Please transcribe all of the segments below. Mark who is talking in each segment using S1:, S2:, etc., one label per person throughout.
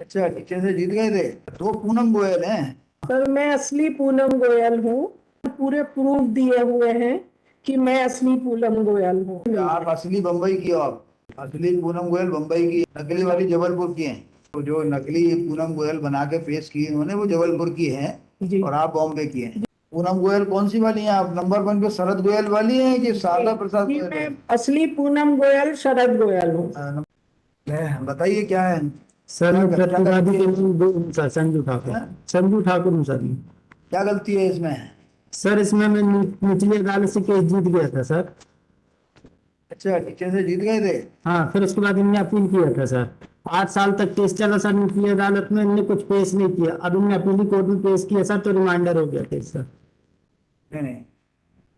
S1: अच्छा, नीचे से जीत गए थे। दो पूनम गोयल हैं।
S2: सर मैं असली पूनम गोयल हूँ। पूरे प्रूफ दिए हुए हैं कि मैं असली पूनम गोयल हूँ।
S1: आप असली बम्बई की हो। आप असली पूनम गोयल बम्बई की, नकली वाली जबलपुर की हैं। तो जो नकली पूनम गोयल बना के पेश की इन्होंने वो जबलपुर की हैं
S2: जी
S1: और आप बॉम्बे की हैं। पूनम गोयल कौन सी वाली हैं आप? नंबर वन पे शरद गोयल वाली हैं कि शारदा प्रसाद
S2: जी,
S1: गोयल
S2: मैं
S1: है?
S2: असली पूनम गोयल शरद गोयल हूँ।
S1: बताइए क्या है।
S3: सर मैं
S1: क्या
S3: प्रतिवादी
S1: गलती
S3: के
S1: है?
S3: नाम दो सर संजू ठाकुर।
S1: हाँ?
S3: संजू ठाकुर हूँ सर मैं।
S1: क्या गलती है इसमें?
S3: सर इसमें मैं निचली अदालत से केस जीत गया था सर।
S1: अच्छा, नीचे से जीत गए थे।
S3: हाँ, फिर उसके बाद इनने अपील किया था सर। 8 साल तक केस चला सर निचली अदालत में, इनने कुछ पेश नहीं किया। अब इनने अपीली कोर्ट में पेश किया सर, तो रिमाइंडर हो गया केस सर।
S1: नहीं नहीं,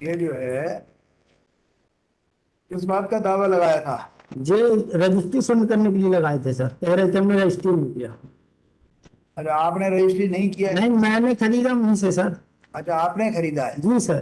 S1: ये जो है किस बात का दावा लगाया था?
S3: जो रजिस्ट्री सुन करने के लिए लगाए थे सर, कह रहे थे हमने रजिस्ट्री नहीं किया।
S1: अच्छा, आपने रजिस्ट्री नहीं किया है?
S3: नहीं, मैंने खरीदा वहीं से सर।
S1: अच्छा, आपने खरीदा है।
S3: जी सर,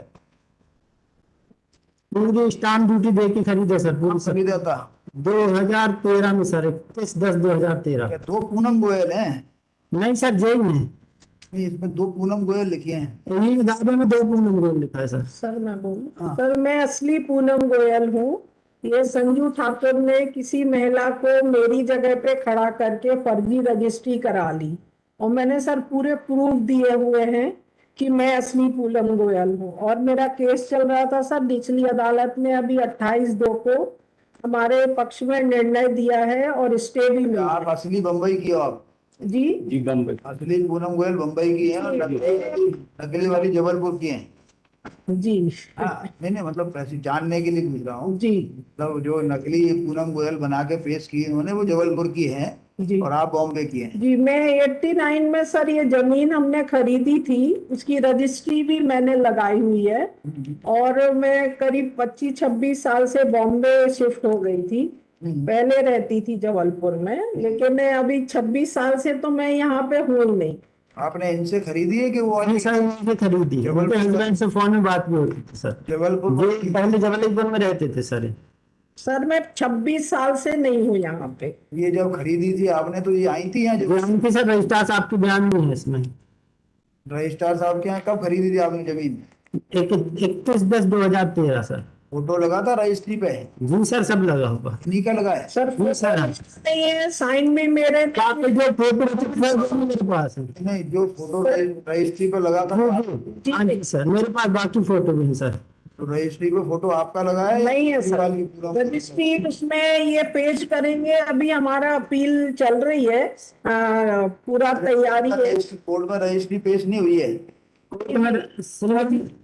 S3: पूरी स्टाम्प ड्यूटी दे के खरीदे सर, पूरी
S1: कब
S3: सर।
S1: खरीदा था?
S3: 2013 में सर, 31/10/2013।
S1: क्या दो पूनम गोयल हैं?
S3: नहीं सर, जेल में।
S1: नहीं, इसमें दो पूनम गोयल लिखे हैं।
S3: यही दावे में 2 पूनम लिखा है सर।
S2: सर मैं बोलूं?
S1: हाँ।
S2: सर मैं असली पूनम गोयल हूँ। ये संजू ठाकुर ने किसी महिला को मेरी जगह पे खड़ा करके फर्जी रजिस्ट्री करा ली, और मैंने सर पूरे प्रूफ दिए हुए हैं कि मैं असली पूनम गोयल हूँ। और मेरा केस चल रहा था सर निचली अदालत में। अभी 28/2 को हमारे पक्ष में निर्णय दिया है और स्टे भी मिला
S1: आप असली बम्बई की हो आप?
S2: जी।
S3: जी बम्बई।
S1: असली पूनम गोयल बम्बई की हैं और नकली वाली जबलपुर की हैं।
S2: जी
S1: हाँ, नहीं नहीं, मतलब ऐसे जानने के लिए पूछ रहा हूँ।
S2: जी
S1: मतलब जो नकली पूनम गोयल बना के पेश की इन्होंने वो जबलपुर की हैं
S2: जी
S1: और आप बॉम्बे की हैं।
S2: जी। मैं 89 में सर ये जमीन हमने खरीदी थी, उसकी रजिस्ट्री भी मैंने लगाई हुई है। और मैं करीब 25-26 साल से बॉम्बे शिफ्ट हो गई थी। पहले रहती थी जबलपुर में, लेकिन अभी 26 साल से तो मैं यहाँ पे हूँ ही नहीं।
S1: आपने इनसे खरीदी है कि वो
S3: नहीं सर, इनसे खरीदी है।
S1: जबलपुर
S3: उनके हस्बैंड से फोन में बात भी होती थी सर।
S1: जबलपुर
S3: ये पहले जबलपुर में रहते थे सर।
S2: सर मैं 26 साल से नहीं हूँ यहाँ पे।
S1: ये जब खरीदी थी आपने तो ये आई थी यहाँ जब?
S3: बयान थी सर, रजिस्ट्रार साहब की बयान भी है इसमें।
S1: रजिस्ट्रार साहब के यहाँ कब खरीदी थी आपने जमीन?
S3: 31/10/2013 सर।
S1: फोटो लगा था रजिस्ट्री पे?
S3: जी सर, सब लगा होगा।
S1: नहीं का लगा है?
S2: सर
S3: जी सर।
S2: नहीं है, साइन भी मेरे
S3: काफी जो फोटो मेरे पास है।
S1: नहीं, जो फोटो रजिस्ट्री पे लगा था
S3: हाँ जी सर, मेरे पास बाकी फोटो भी है सर।
S1: तो रजिस्ट्री पे फोटो आपका लगा है?
S2: नहीं है सर।
S1: पूरा
S2: रजिस्ट्री उसमें ये पेश करेंगे। अभी हमारा अपील चल रही है, पूरा तैयारी है।
S1: कोर्ट में रजिस्ट्री पेश नहीं हुई है?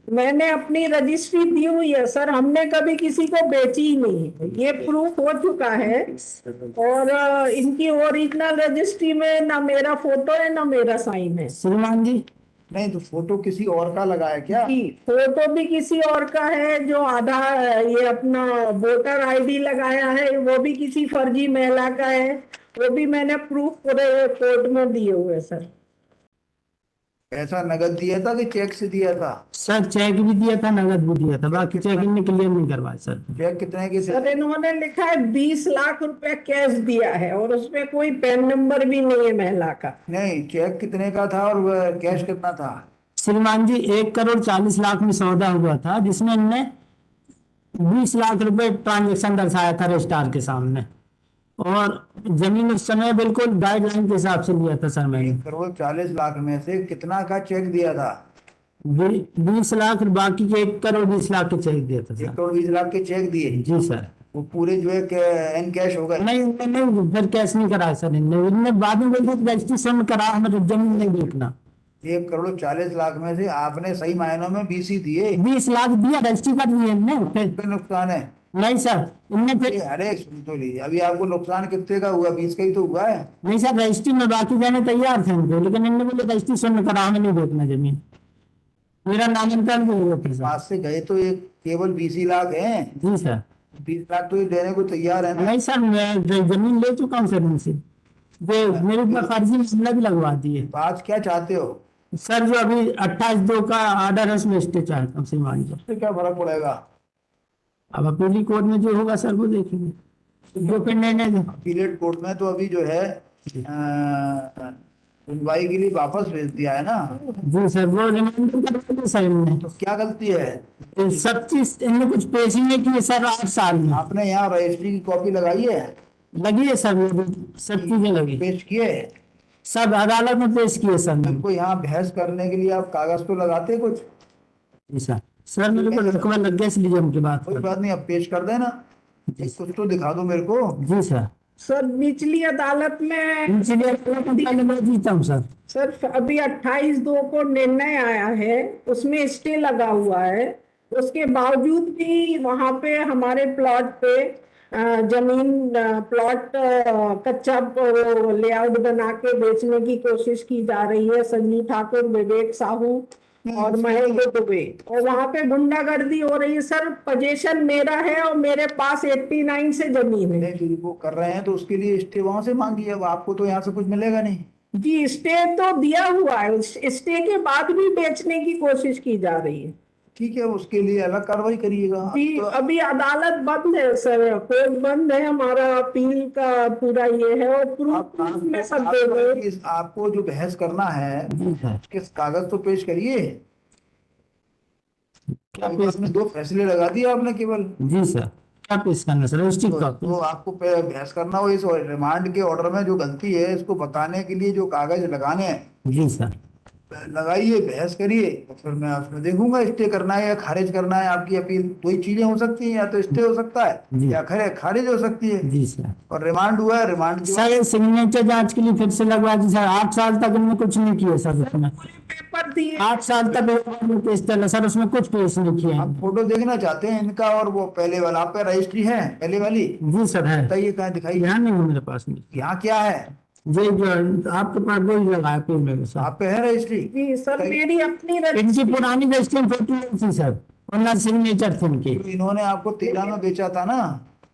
S2: मैंने अपनी रजिस्ट्री दी हुई है सर, हमने कभी किसी को बेची ही नहीं है, ये प्रूफ हो चुका है। और इनकी ओरिजिनल रजिस्ट्री में ना मेरा फोटो है ना मेरा साइन है।
S3: श्रीमान जी,
S1: नहीं, तो फोटो किसी और का लगा है क्या?
S2: जी, फोटो भी किसी और का है। जो आधार ये अपना वोटर आईडी लगाया है वो भी किसी फर्जी महिला का है। वो भी मैंने प्रूफ पूरे कोर्ट में दिए हुए सर।
S1: पैसा नगद दिया था कि चेक से दिया था?
S3: सर चेक भी दिया था, नगद भी दिया था। बाकी चेक इनने क्लियर नहीं करवाया सर।
S1: चेक कितने के
S2: सर इन्होंने लिखा है 20 लाख रुपए कैश दिया है, और उसमें कोई पैन नंबर भी नहीं है महिला का।
S1: नहीं, चेक कितने का था और कैश कितना था?
S3: श्रीमान जी, 1,40,40,00,000 में सौदा हुआ था, जिसमें इनने 20 लाख रुपए ट्रांजेक्शन दर्शाया था रजिस्ट्रार के सामने। और जमीन उस समय बिल्कुल गाइडलाइन के हिसाब से लिया था सर मैंने।
S1: 1,40,00,000 में से कितना का चेक दिया था?
S3: 20 लाख, बाकी के 1,20,00,000 के चेक दिया था सर।
S1: 1,20,00,000 के चेक दिए?
S3: जी सर।
S1: वो पूरे जो है एन कैश हो गए?
S3: नहीं नहीं, फिर कैश नहीं कराया सर इनने बाद में बोल दिया रजिस्ट्रेशन करा, हमें जमीन नहीं देखना।
S1: 1,40,00,000 में से आपने सही मायनों में 20 ही दिए?
S3: 20 लाख दिया, रजिस्ट्री कर दिए इनने।
S1: कितने नुकसान है?
S3: नहीं सर, इनने फिर
S1: अरे सुन तो लीजिए, अभी आपको नुकसान कितने का हुआ? 20 का ही तो हुआ है।
S3: नहीं सर, रजिस्ट्री में बाकी जाने तैयार थे इनको, लेकिन इनने बोले रजिस्ट्री सुन करा, हमें नहीं देखना जमीन। मेरा नामांकन भी हुआ फिर सर।
S1: पास से गए तो एक केवल 20 ही लाख हैं।
S3: जी सर।
S1: 20 लाख तो ये देने को तैयार है ना?
S3: नहीं सर, मैं जमीन ले चुका हूँ सर इनसे। जो मेरे ऊपर फर्जी मामला भी लगवा दिए
S1: तो आज क्या चाहते हो?
S3: सर। जो अभी 28/2 का आर्डर है उसमें स्टे चाहता हूँ श्रीमान जी।
S1: इससे क्या फर्क पड़ेगा?
S3: अब अपीली कोर्ट में जो होगा सर वो देखेंगे, जो फिर निर्णय दे।
S1: अपीलेट कोर्ट में तो अभी जो है सुनवाई के लिए वापस भेज दिया है ना,
S3: जी सर, वो रिमांड करवा दिया सर इनने।
S1: तो क्या गलती है?
S3: तो सब चीज इनने कुछ पेश ही नहीं किए सर 8 साल में।
S1: आपने यहाँ रजिस्ट्री की कॉपी लगाई है?
S3: लगी है सर, वो सब चीजें लगी,
S1: पेश किए?
S3: सब अदालत में पेश किए सर मैंने।
S1: इनको यहाँ बहस करने के लिए आप कागज तो लगाते कुछ?
S3: जी सर, सर मेरे को रकबा लग गया इसलिए उनकी बात
S1: कोई
S3: कर।
S1: बात नहीं, अब पेश कर देना, कुछ तो दिखा दो मेरे को।
S3: जी सर,
S2: सर निचली अदालत में
S3: इसलिए पहले मैं जीता हूँ सर।
S2: सर अभी 28/2 को निर्णय आया है, उसमें स्टे लगा हुआ है। उसके बावजूद भी वहां पे हमारे प्लॉट पे जमीन प्लॉट कच्चा लेआउट बना के बेचने की कोशिश की जा रही है। संजू ठाकुर, विवेक साहू और महेंद्र दुबे, और वहां पे गुंडागर्दी हो रही है। सर पोजीशन मेरा है और मेरे पास 89 से जमीन है।
S1: नहीं, जो वो कर रहे हैं तो उसके लिए स्टे वहां से मांगी है, अब आपको तो यहाँ से कुछ मिलेगा नहीं।
S2: जी स्टे तो दिया हुआ है, स्टे के बाद भी बेचने की कोशिश की जा रही है।
S1: ठीक है, उसके लिए अलग कार्रवाई करिएगा।
S2: जी
S1: तो
S2: अभी अदालत बंद है सर, कोर्ट बंद है, हमारा अपील का पूरा ये है, और प्रूफ में सब दे रहे हैं।
S1: आपको जो बहस करना है
S3: जी सर,
S1: किस कागज तो पेश करिए।
S3: क्या
S1: अभी
S3: पेश?
S1: आपने 2 फैसले लगा दिए आपने केवल।
S3: जी सर, क्या पेश करना सर? Registry copy.
S1: तो आपको बहस करना हो इस रिमांड के ऑर्डर में जो गलती है इसको बताने के लिए जो कागज लगाने हैं
S3: जी सर,
S1: लगाइए, बहस करिए, तो फिर मैं उसमें देखूंगा स्टे करना है या खारिज करना है आपकी अपील। दो ही चीजें हो सकती हैं, या तो स्टे हो सकता
S3: जी।
S1: है या खारिज हो सकती है।
S3: जी सर।
S1: और रिमांड हुआ है, रिमांड के बाद
S3: सर सिग्नेचर जांच के लिए फिर से लगवा दी सर, 8 साल तक इन्होंने कुछ नहीं किया सर उसमें।
S2: पेपर दिए
S3: 8 साल तक केस चला सर, उसमें कुछ पेश नहीं किया
S1: आप
S3: है।
S1: फोटो देखना चाहते हैं इनका, और वो पहले वाला आप पे रजिस्ट्री है पहले वाली?
S3: जी सर है,
S1: बताइए कहाँ दिखाइए।
S3: यहाँ नहीं है मेरे पास में।
S1: यहाँ क्या है?
S3: ये जो आपके पास वही लगाया पेज में सर।
S1: आप पे है रजिस्ट्री?
S2: जी सर, मेरी अपनी
S3: इनकी पुरानी रजिस्ट्री फोटो नहीं थी सर, और ना सिग्नेचर थे इनकी।
S1: तो इन्होंने आपको 13 में बेचा था ना?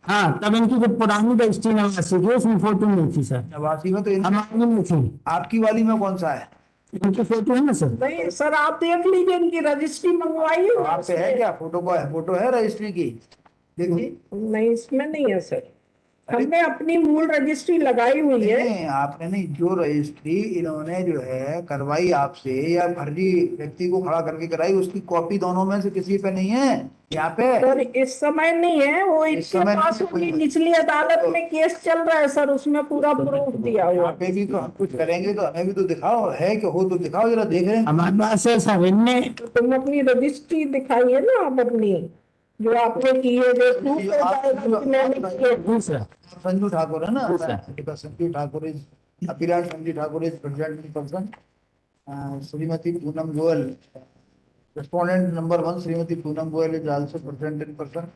S3: हाँ, तब इनकी जो पुरानी रजिस्ट्री नवासी थी उसमें फोटो नहीं थी सर,
S1: 89 में तो
S3: हमारी में थी।
S1: आपकी वाली में कौन सा है?
S3: इनकी फोटो है ना सर?
S2: नहीं सर, आप देख लीजिए, इनकी रजिस्ट्री मंगवाई
S1: तो
S2: है।
S1: आप पे है क्या फोटो? को है, फोटो है रजिस्ट्री की? देखिए।
S2: नहीं इसमें नहीं है सर, हमने अपनी मूल रजिस्ट्री लगाई हुई है।
S1: नहीं, आपने नहीं, जो रजिस्ट्री इन्होंने जो है करवाई आपसे या फर्जी व्यक्ति को खड़ा करके कराई, उसकी कॉपी दोनों में से किसी पे नहीं है यहाँ पे?
S2: सर इस समय नहीं है, वो
S1: इस
S2: इसके
S1: समय
S2: पास
S1: नहीं है।
S2: अपनी निचली अदालत में केस चल रहा है सर, उसमें पूरा प्रूफ दिया हुआ
S1: यहाँ पे भी तो हम कुछ करेंगे तो हमें भी तो दिखाओ, है कि हो तो दिखाओ, जरा देख रहे हैं।
S3: हमारे पास है सर, इनने
S2: तो तुम अपनी रजिस्ट्री दिखाइए ना, आप अपनी जो आपने की है, जो proof हो जाएगा कि मैंने की है।
S3: जी सर।
S1: संजू ठाकुर है ना?
S3: Yes, sir.
S1: Sanju Thakur is appellant, Sanju Thakur is present person, Shrimati Poonam Goyal, respondent number 1 Shrimati Poonam Goyal is also present in person.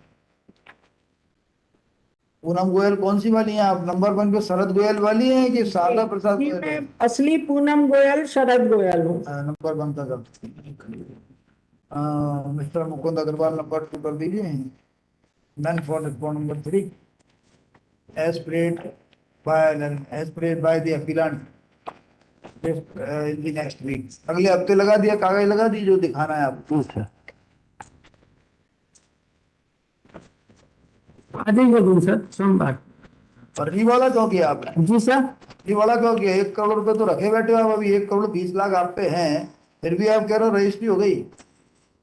S1: Poonam Goyal कौन सी वाली है आप? नंबर 1 पे शरद गोयल वाली है कि शारदा प्रसाद
S2: जी,
S1: गोयल है?
S2: मैं असली पूनम गोयल शरद गोयल हूँ।
S1: नंबर 1 का मिस्टर मुकुंद अग्रवाल नंबर 2 कर दीजिए। None for respond number 3 as prayed by the appellant in the next week। अगले हफ्ते लगा दिया, कागज लगा दी जो दिखाना है आपको।
S3: आ जाइए सर सोमवार।
S1: फर्जी वाला क्यों किया आपने?
S3: जी सर।
S1: फर्जी वाला क्यों किया? 1 करोड़ रुपए तो रखे बैठे हो आप, अभी 1 करोड़ 20 लाख आप पे हैं, फिर भी आप कह रहे हो रजिस्ट्री हो गई।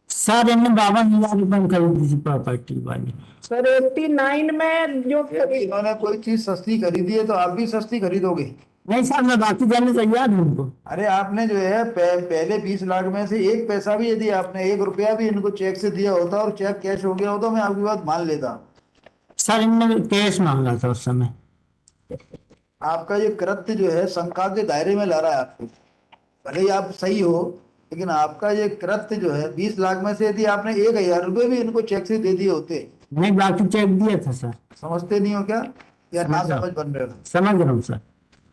S3: सर इनने 52,000 रुपए में खरीदी थी प्रॉपर्टी वाली।
S2: सर 89 में जो
S1: इन्होंने कोई चीज सस्ती खरीदी है तो आप भी सस्ती खरीदोगे?
S3: नहीं सर, मैं बाकी देने तैयार हूँ उनको।
S1: अरे आपने जो है पहले 20 लाख में से 1 पैसा भी, यदि आपने 1 रुपया भी इनको चेक से दिया होता और चेक कैश हो गया होता, मैं आपकी बात मान लेता।
S3: सर इनने कैश मांगा था उस समय।
S1: आपका ये कृत्य जो है शंका के दायरे में ला रहा है आपको, भले ही आप सही हो, लेकिन आपका ये कृत्य जो है 20 लाख में से यदि आपने 1,000 रुपये भी इनको चेक से दे दिए होते।
S3: नहीं, बाकी चेक दिया था सर।
S1: समझते नहीं हो क्या, या ना समझ बन रहे हो?
S3: समझ रहा हूँ सर।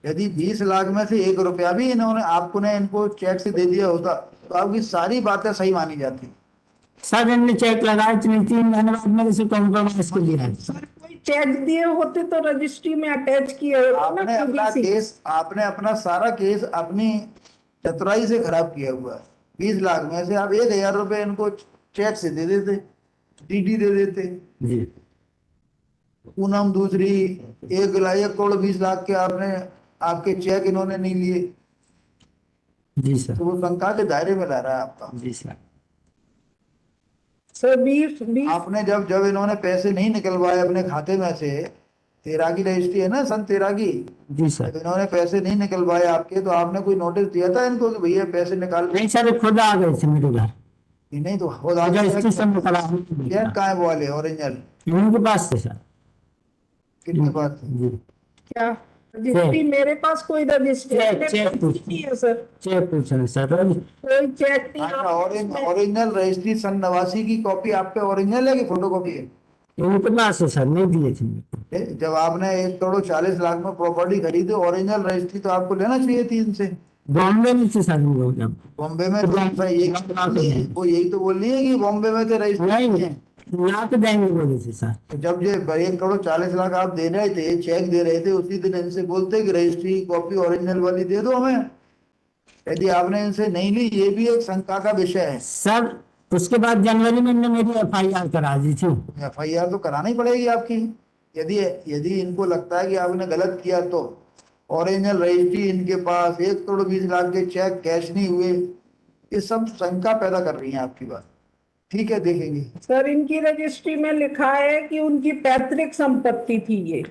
S1: यदि 20 लाख में से 1 रुपया भी इन्होंने आपको ने इनको चेक से दे दिया होता तो आपकी सारी बातें सही मानी जाती।
S3: सर इनने चेक लगाए 3 महीने बाद मेरे से कॉम्प्रोमाइज के लिए।
S2: सर कोई चेक दिए होते तो रजिस्ट्री में अटैच किए होते
S1: आपने
S2: ना
S1: अपना
S2: KBC।
S1: केस, आपने अपना सारा केस अपनी चतुराई से खराब किया हुआ है। 20 लाख में से आप 1,000 रुपए इनको चेक से दे देते, डीडी दे देते।
S3: जी
S1: पूनम दूसरी 1 करोड़ 20 लाख के आपने आपके चेक इन्होंने नहीं लिए,
S3: जी सर।
S1: तो वो शंका के दायरे में ला रहा है आपका।
S3: जी सर।
S2: सर 20
S1: आपने जब जब इन्होंने पैसे नहीं निकलवाए अपने खाते में से, 13 की रजिस्ट्री है ना, सन 13 की,
S3: जी
S1: जब
S3: सर।
S1: इन्होंने पैसे नहीं निकलवाए आपके, तो आपने कोई नोटिस दिया था इनको कि भैया पैसे निकाल?
S3: नहीं सर, ये खुद आ गए थे मेरे घर।
S1: नहीं तो खुद आगे
S3: रजिस्ट्री से
S1: चेक,
S3: निकला
S1: चेक कहाँ है वो वाले ओरिजिनल?
S3: उनके पास थे सर।
S1: किनके पास थे?
S3: जी।
S2: क्या रजिस्ट्री? मेरे पास कोई रजिस्ट्री
S3: चेक
S2: नहीं है सर,
S3: चेक पूछ रहे हैं सर।
S2: कोई चेक नहीं।
S1: अच्छा,
S2: आप इसमें-
S1: ओरिजिनल रजिस्ट्री सन 89 की कॉपी आप पे ओरिजिनल है कि फोटो कॉपी है?
S3: उनके पास है सर, नहीं दिए थे मेरे को।
S1: जब आपने 1 करोड़ 40 लाख में प्रॉपर्टी खरीदी, ओरिजिनल रजिस्ट्री तो आपको लेना चाहिए थी इनसे।
S3: बॉम्बे में थे सर वो जब।
S1: बॉम्बे में
S3: तो
S1: तो
S3: बॉम्बे-
S1: यही,
S3: बॉम्बे-
S1: वो यही तो बोल रही है कि बॉम्बे में तो रजिस्ट्री
S3: नहीं
S1: नहीं है।
S3: ला के देंगे बोले थे सर।
S1: तो जब ये 1 करोड़ 40 लाख आप दे रहे थे, चेक दे रहे थे, उसी दिन इनसे बोलते कि रजिस्ट्री कॉपी ओरिजिनल वाली दे दो हमें। यदि आपने इनसे नहीं ली, ये भी एक शंका का विषय है।
S3: सर उसके बाद जनवरी में इन्होंने मेरी FIR करा दी थी।
S1: FIR तो करानी पड़ेगी आपकी, यदि यदि इनको लगता है कि आपने गलत किया तो। ओरिजिनल रजिस्ट्री इनके पास, 1 करोड़ 20 लाख के चेक कैश नहीं हुए, ये सब शंका पैदा कर रही है आपकी बात। ठीक है, देखेंगे।
S2: सर इनकी रजिस्ट्री में लिखा है कि उनकी पैतृक संपत्ति थी ये।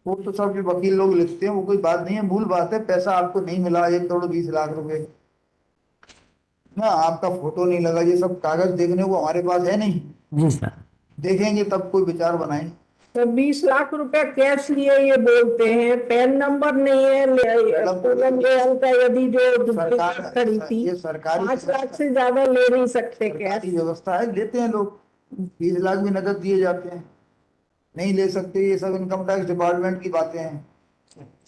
S1: वो तो सब जो वकील लोग लिखते हैं वो कोई बात नहीं है, मूल बात है पैसा आपको नहीं मिला 1 करोड़ 20 लाख रुपए ना, आपका फोटो नहीं लगा, ये सब कागज देखने को हमारे पास है नहीं।
S3: जी सर।
S1: देखेंगे तब कोई विचार बनाएं।
S2: तो 20 लाख रुपए कैश लिए ये बोलते हैं, पैन नंबर नहीं है पूनम गोयल का, यदि जो
S1: सरकार,
S2: डुप्लीकेट खड़ी थी।
S1: ये सरकारी
S2: 5 लाख से ज्यादा ले नहीं सकते कैश।
S1: सरकारी व्यवस्था है, लेते हैं लोग, 20 लाख भी नकद दिए जाते हैं। नहीं ले सकते, ये सब इनकम टैक्स डिपार्टमेंट की बातें हैं।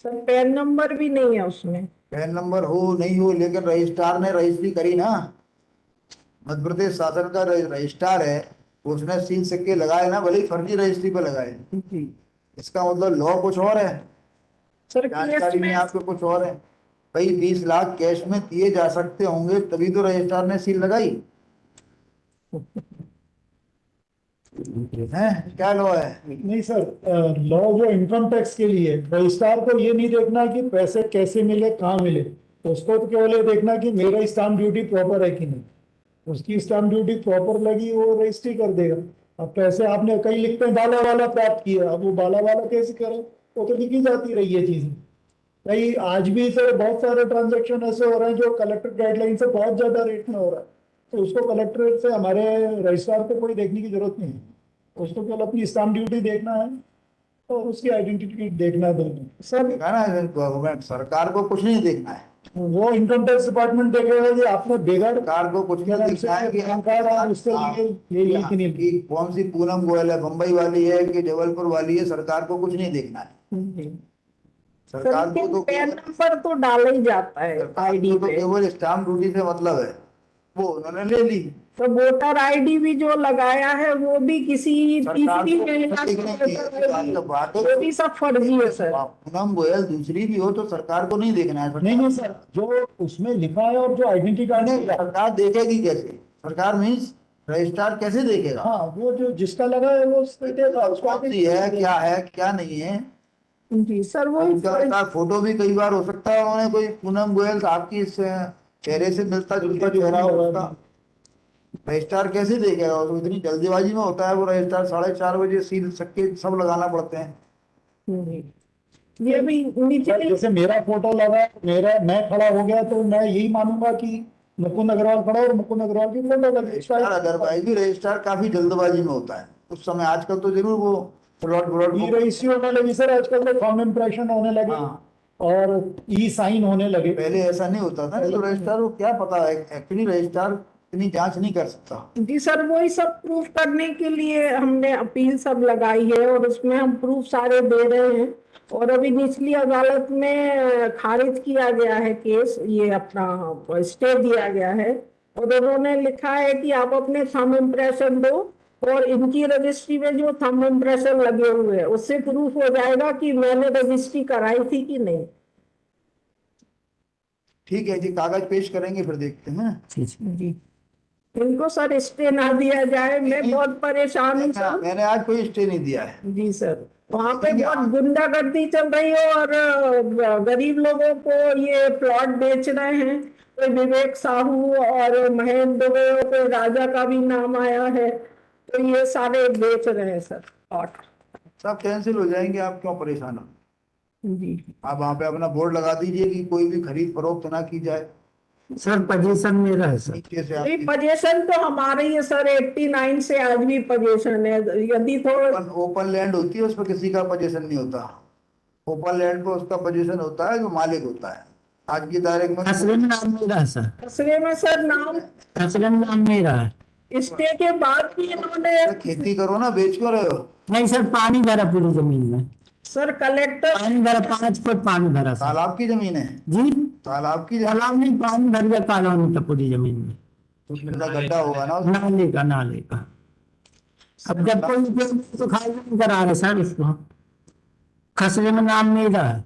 S2: सर पैन नंबर भी नहीं है उसमें।
S1: पैन नंबर हो नहीं हो, लेकिन रजिस्ट्रार ने रजिस्ट्री करी ना, मध्य प्रदेश शासन का रजिस्ट्रार है, उसने सील सिक्के लगाए ना, भले ही फर्जी रजिस्ट्री पे लगाए।
S2: जी
S1: इसका मतलब लॉ कुछ और है,
S2: सर,
S1: जानकारी
S2: केस
S1: में
S2: में
S1: आपको कुछ और है। भाई 20 लाख कैश में दिए जा सकते होंगे, तभी तो रजिस्ट्रार ने सील लगाई है। क्या लॉ है?
S4: नहीं सर, लॉ जो इनकम टैक्स के लिए रजिस्ट्रार को ये नहीं देखना कि पैसे कैसे मिले, कहाँ मिले, उसको तो केवल ये देखना कि मेरा स्टाम्प ड्यूटी प्रॉपर है कि नहीं। उसकी स्टाम्प ड्यूटी प्रॉपर लगी, वो रजिस्ट्री कर देगा। अब पैसे आपने कई लिखते हैं बाला वाला प्राप्त किया, अब वो बाला वाला कैसे करें, वो तो लिखी जाती रही है चीजें। कई आज भी सर बहुत सारे ट्रांजेक्शन ऐसे हो रहे हैं जो कलेक्टर गाइडलाइन से बहुत ज्यादा रेट में हो रहा है, तो उसको कलेक्टरेट से हमारे रजिस्ट्रार को कोई देखने की जरूरत नहीं है, उसको केवल अपनी स्टाम्प ड्यूटी देखना है और उसकी आइडेंटिटी देखना है दोनों।
S2: सर
S1: देखा ना, गवर्नमेंट सरकार को कुछ नहीं देखना है,
S4: वो इनकम टैक्स डिपार्टमेंट देखेगा कि आपने बेगर
S1: सरकार को कुछ नहीं देखना है कि
S4: पैन कार्ड और उससे लिए ये कि नहीं।
S1: कि कौन सी पूनम गोयल है, मुंबई वाली है कि जबलपुर वाली है, सरकार को कुछ नहीं देखना है। सरकार को तो
S2: पैन नंबर तो डाला ही जाता है
S1: सरकार
S2: आईडी
S1: को तो
S2: पे।
S1: केवल स्टाम्प ड्यूटी से मतलब है, वो उन्होंने ले ली।
S2: तो वोटर आईडी भी जो लगाया है वो भी किसी
S1: सरकार
S2: तीसरी
S1: को
S2: महिला की
S1: देखने की
S2: वोटर
S1: बात
S2: ID,
S1: तो बात है।
S2: वो भी सब फर्जी है सर।
S1: पूनम गोयल दूसरी भी हो तो सरकार को नहीं देखना है।
S4: नहीं नहीं सर, जो उसमें लिखा है और जो आइडेंटिटी कार्ड
S1: नहीं, सरकार देखेगी कैसे? सरकार मीन्स रजिस्ट्रार कैसे देखेगा?
S4: हाँ, वो जो जिसका लगा है वो उसको देगा, उसको
S1: कौन सी है, क्या नहीं है।
S2: जी सर, वो
S1: उनका फोटो भी कई बार हो सकता है उन्होंने कोई पूनम गोयल साहब की चेहरे से मिलता जुलता चेहरा होगा, रजिस्ट्रार कैसे देखेगा? तो इतनी जल्दीबाजी में होता है वो रजिस्ट्रार, 4:30 बजे सील सक्के सब लगाना पड़ते हैं।
S2: ये भी नीचे
S4: जैसे मेरा फोटो लगा, मैं खड़ा हो गया तो मैं यही मानूंगा कि मुकुंद अग्रवाल खड़ा और मुकुंद अग्रवाल की फोटो
S1: रजिस्ट्रार अदरवाइज भी रजिस्ट्रार काफी जल्दबाजी में होता है उस समय। आजकल तो जरूर वो प्लॉट
S4: ई रजिस्ट्री होने लगी सर, आजकल तो फॉर्म इम्प्रेशन होने लगे और ई साइन होने लगे।
S1: पहले ऐसा नहीं होता था। तो रजिस्ट्रार को क्या पता है, एक्चुअली रजिस्ट्रार इतनी जांच नहीं कर सकता।
S2: जी सर, वही सब प्रूफ करने के लिए हमने अपील सब लगाई है और उसमें हम प्रूफ सारे दे रहे हैं। और अभी निचली अदालत में खारिज किया गया है केस, ये अपना स्टे दिया गया है और उन्होंने लिखा है कि आप अपने थंब इम्प्रेशन दो और इनकी रजिस्ट्री में जो थंब इम्प्रेशन लगे हुए हैं उससे प्रूफ हो जाएगा कि मैंने रजिस्ट्री कराई थी कि नहीं।
S1: ठीक है जी, कागज पेश करेंगे फिर देखते हैं।
S2: जी, इनको सर स्टे ना दिया जाए, मैं बहुत परेशान हूँ सर।
S1: मैंने आज कोई स्टे नहीं दिया है।
S2: जी सर। वहां पे बहुत गुंडागर्दी चल रही है और गरीब लोगों को ये प्लॉट बेच रहे हैं। कोई विवेक साहू और महेंद्र दुबे और कोई राजा का भी नाम आया है, तो ये सारे बेच रहे हैं सर प्लॉट।
S1: सब कैंसिल हो जाएंगे, आप क्यों परेशान हो?
S2: जी
S1: आप वहां पे अपना बोर्ड लगा दीजिए कि कोई भी खरीद फरोख्त ना की जाए।
S3: सर पोजीशन मेरा है सर।
S1: नीचे से
S2: नहीं,
S1: आपकी
S2: पोजीशन तो हमारी है सर, 89 से आज भी पोजीशन है। यदि थोड़ा
S1: ओपन लैंड होती है, उस पर किसी का पोजीशन नहीं होता। ओपन लैंड पे उसका पोजीशन होता है जो मालिक होता है। आज की तारीख में
S3: खसरे में नाम मेरा है सर।
S2: खसरे में सर नाम
S3: खसरे में नाम मेरा है।
S2: स्टे के बाद भी इन्होंने
S1: खेती करो ना, बेच क्यों रहे हो?
S3: नहीं सर, पानी भरा पूरी जमीन में।
S2: सर कलेक्टर
S3: पानी भरा, 5 फुट पानी भरा सर।
S1: तालाब की जमीन है?
S3: जी,
S1: तालाब की जमीन,
S3: तालाब नहीं, पानी भर गया कॉलोनी का पूरी जमीन में।
S1: उसमें तो गड्ढा होगा ना उसमें।
S3: नाले का। अब जब कोई उपयोग तो खाली नहीं करा रहे सर उसको। खसरे में नाम मेरा है।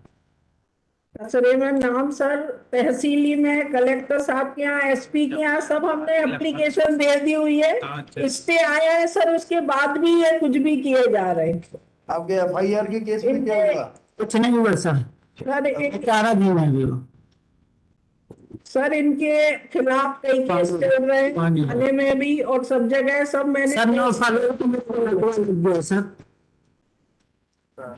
S2: खसरे में नाम सर तहसीली में, कलेक्टर साहब के यहाँ, एसपी के यहाँ, सब हमने एप्लीकेशन दे दी हुई है। स्टे आया है सर, उसके बाद भी ये कुछ भी किए जा रहे हैं।
S1: आपके एफआईआर के केस में क्या होगा?
S3: कुछ नहीं हुआ सर।
S2: सर एक
S3: 4 दिन है अभी वो।
S2: सर इनके खिलाफ कई केस चल रहे हैं, थाने में भी और सब जगह, सब मैंने
S3: सर 9 साल तो मेरे को लग गया सर।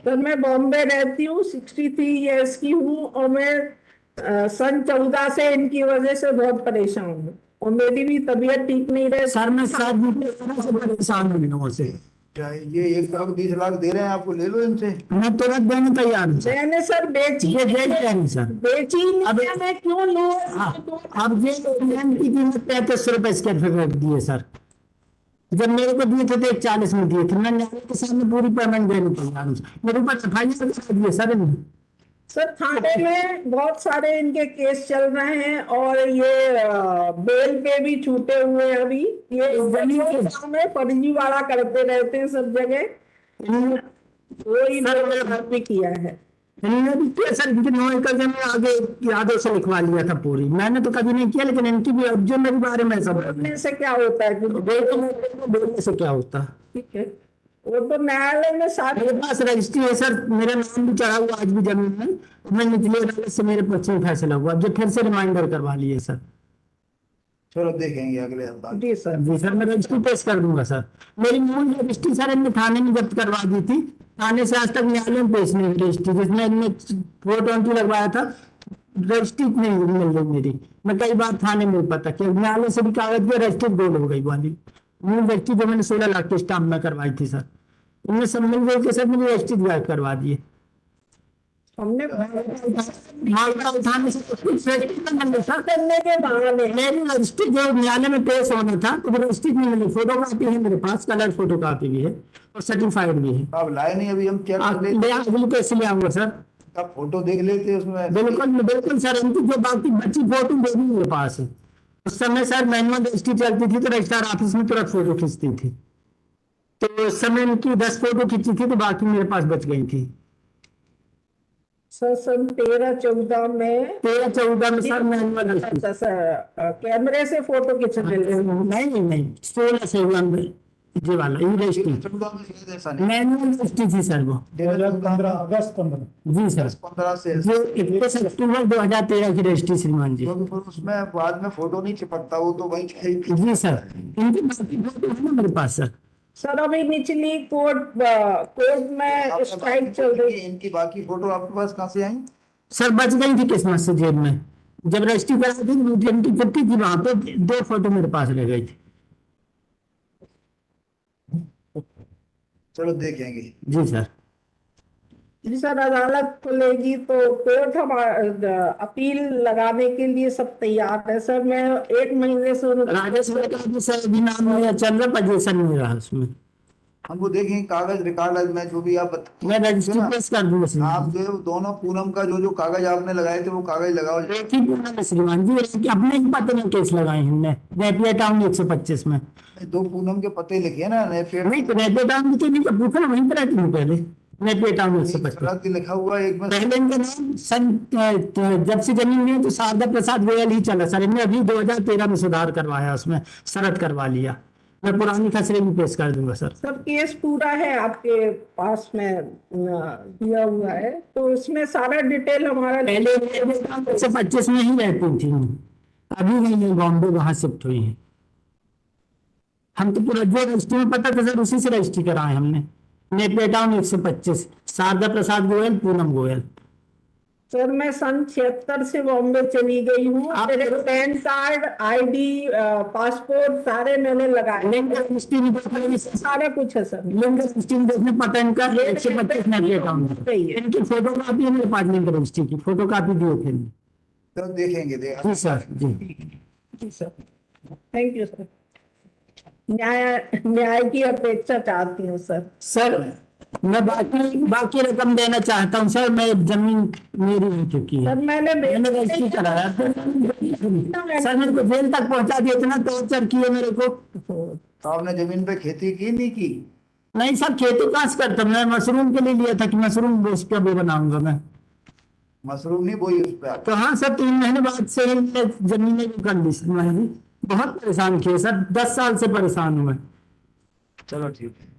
S2: सर मैं बॉम्बे रहती हूँ, 63 ईयर्स की हूँ और मैं सन 14 से इनकी वजह से बहुत परेशान हूँ और मेरी भी तबीयत ठीक नहीं रहे।
S3: सर मैं 7 दिन से परेशान हूँ इन लोगों से।
S1: क्या ये 1,20,00,000 दे रहे हैं आपको? ले लो इनसे।
S3: मैं तुरंत देने तैयार हूँ सर।
S2: मैंने सर बेची
S3: ये बेच नहीं सर।
S2: बेची नहीं
S3: अब-
S2: है, मैं क्यों लूँ?
S3: अब ये लैंड की कीमत 35 रुपए स्क्वायर फीट रख दी है सर। जब मेरे को दिए थे तो 140 में दिए थे। मैं न्यायालय के सामने पूरी पेमेंट देने तैयार हूँ। मेरे ऊपर एफआईआर कर दिए सर इन्होंने।
S2: सर थाने में बहुत सारे इनके केस चल रहे हैं और ये बेल पे भी छूटे हुए हैं अभी। ये जमीन के सामने फर्जीवाड़ा करते रहते हैं सब जगह।
S3: इन्होंने
S2: कोई घर भी किया है।
S3: इन्होंने भी किया सर। इनकी 9 एकड़ जमीन आगे यादों से लिखवा लिया था पूरी। मैंने तो कभी नहीं किया, लेकिन इनकी भी अब जो मेरे बारे में सब
S2: बोलने से क्या होता है?
S3: बोलने से क्या होता।
S2: ठीक है, वो तो न्यायालय में सारे
S3: मेरे पास रजिस्ट्री है सर, मेरा नाम भी चढ़ा हुआ आज भी जमीन में। मैं निचली अदालत से मेरे पक्ष में फैसला हुआ, अब जो फिर से रिमाइंडर करवा लिए सर।
S1: चलो देखेंगे अगले हफ्ते।
S2: जी सर।
S3: जी सर, मैं रजिस्ट्री पेश कर दूंगा सर। मेरी मूल रजिस्ट्री सर इनने थाने में जब्त करवा दी थी। थाने से आज तक न्यायालय में पेश नहीं हुई रजिस्ट्री, जिसमें इनने 420 लगवाया था। रजिस्ट्री नहीं मिल रही मेरी। मैं कई बार थाने में पता कि न्यायालय से भी कागज पे रजिस्ट्री गोल हो गई वाली। मूल रजिस्ट्री जो मैंने 16 लाख के स्टाम्प में करवाई थी सर, इनने सब मिल के सर मेरी रजिस्ट्री गायब करवा दिए।
S2: हमने
S3: मामला उठाने से कुछ रजिस्ट्री नहीं मिली सर।
S2: करने के बहाने
S3: मेरी रजिस्ट्री जो न्यायालय में पेश होना था तो रजिस्ट्री नहीं मिली। फोटोकॉपी है मेरे पास, कलर फोटोकॉपी भी है और सर्टिफाइड भी है।
S1: आप लाए नहीं अभी, हम चेक कर
S3: आप
S1: लेते।
S3: अगली कैसे ले आऊंगा सर?
S1: आप फोटो देख लेते उसमें।
S3: बिल्कुल बिल्कुल सर, इनकी जो बाकी बची फोटो वो भी मेरे पास है। उस समय सर मैनुअल रजिस्ट्री चलती थी तो रजिस्ट्रार ऑफिस में तुरंत फोटो खींचती थी। तो उस समय इनकी 10 फोटो खींची थी तो बाकी मेरे पास बच गई थी।
S2: सर सन 13-14 में
S3: 13-14 में सर मैनुअल रजिस्ट्री।
S2: अच्छा सर कैमरे से फोटो खींचने लगे।
S3: नहीं 16 से हुआ ये वाला ये रजिस्ट्री
S1: 14 में शायद ऐसा नहीं।
S3: मैनुअल रजिस्ट्री थी सर वो।
S4: 2015 अगस्त 15।
S3: जी सर,
S1: 15 से
S3: जो 21 अक्टूबर 2013 की रजिस्ट्री श्रीमान जी।
S1: क्योंकि फिर उसमें बाद में फोटो नहीं चिपकता, वो तो वही
S3: जी सर, इनकी बाकी फोटो है ना मेरे पास सर।
S2: सर अभी निचली कोर्ट में स्ट्राइक चल रही है।
S1: इनकी बाकी फोटो आपके पास कहाँ से आई?
S3: सर बच गई थी किस्मत से जेब में। जब रजिस्ट्री कराई थी मुझे इनकी चिट्ठी थी, वहां पे 2 फोटो मेरे पास रह गई थी।
S1: चलो देखेंगे।
S3: जी सर।
S2: जी सर, अदालत खुलेगी तो कोर्ट हम अपील लगाने के लिए सब तैयार है सर। मैं 1 महीने से
S3: राजेश भाई का भी सर अभी नाम मेरा चल रहा, पोजीशन नहीं रहा उसमें।
S1: हमको देखेंगे कागज रिकॉर्ड में जो भी आप
S3: मैं रजिस्ट्री पेश कर दूंगा
S1: आप
S3: श्रीमान।
S1: जो दोनों पूनम का जो कागज आपने लगाए थे वो कागज लगाओ।
S3: एक ही पूरा में श्रीमान जी, एक अपने ही पते में केस लगाए हमने नेपियर टाउन 125 में।
S1: 2 पूनम के पते लिखे ना, नए पेड़
S3: नहीं तो नेपियर टाउन में तो नहीं, तो पूछा ना वहीं पर रहती हूँ पहले। नेपियर टाउन 125
S1: सड़क लिखा हुआ एक में।
S3: पहले इनका नाम जब से जमीन ली तो शारदा प्रसाद गोयल ही चला सर। इनने अभी 2013 में सुधार करवाया, उसमें शरत करवा लिया। मैं पुरानी खसरे भी पेश कर दूंगा सर।
S2: सब केस पूरा है आपके पास में दिया हुआ है, तो उसमें सारा डिटेल हमारा
S3: पहले 125 में ही रहती थी, अभी नहीं बॉम्बे वहां शिफ्ट हुई है। हम तो पूरा जो रजिस्ट्री में पता था सर उसी से रजिस्ट्री कराए हमने। नेपले टाउन 125, शारदा प्रसाद गोयल, पूनम गोयल।
S2: सर मैं सन 76 से बॉम्बे चली गई हूँ।
S3: आप-
S2: मेरे पैन कार्ड, आईडी, पासपोर्ट सारे मैंने लगाए,
S3: लिंक रजिस्ट्री में देखने
S2: सारा कुछ है सर।
S3: लिंक रजिस्ट्री में देखने पता इनका 125 नेपले टाउन है।
S2: सही है।
S3: इनकी फोटो कापी है मेरे पास, लिंक रजिस्ट्री की फोटो कापी दिए थे।
S1: तो देखेंगे
S3: जी सर जी।
S2: जी सर, थैंक यू सर। न्याय की अपेक्षा चाहती हूँ सर।
S3: सर मैं बाकी रकम देना चाहता हूँ सर। मैं जमीन मेरी हो चुकी है,
S2: सर मैंने
S3: मैंने रजिस्ट्री कराया सर। मेरे को जेल तक पहुंचा दिया, इतना टॉर्चर किए मेरे को।
S1: तो आपने जमीन पे खेती की नहीं की?
S3: नहीं सर, खेती कहाँ से करता, मैं मशरूम के लिए लिया था कि मशरूम बेच के भी बनाऊंगा मैं।
S1: मशरूम नहीं बोई उस पे आप?
S3: तो हाँ सर, 3 महीने बाद से ही मैं जमीनें भी कर ली सर। मैंने भी बहुत परेशान किए सर, 10 साल से परेशान हूँ मैं।
S1: चलो ठीक है।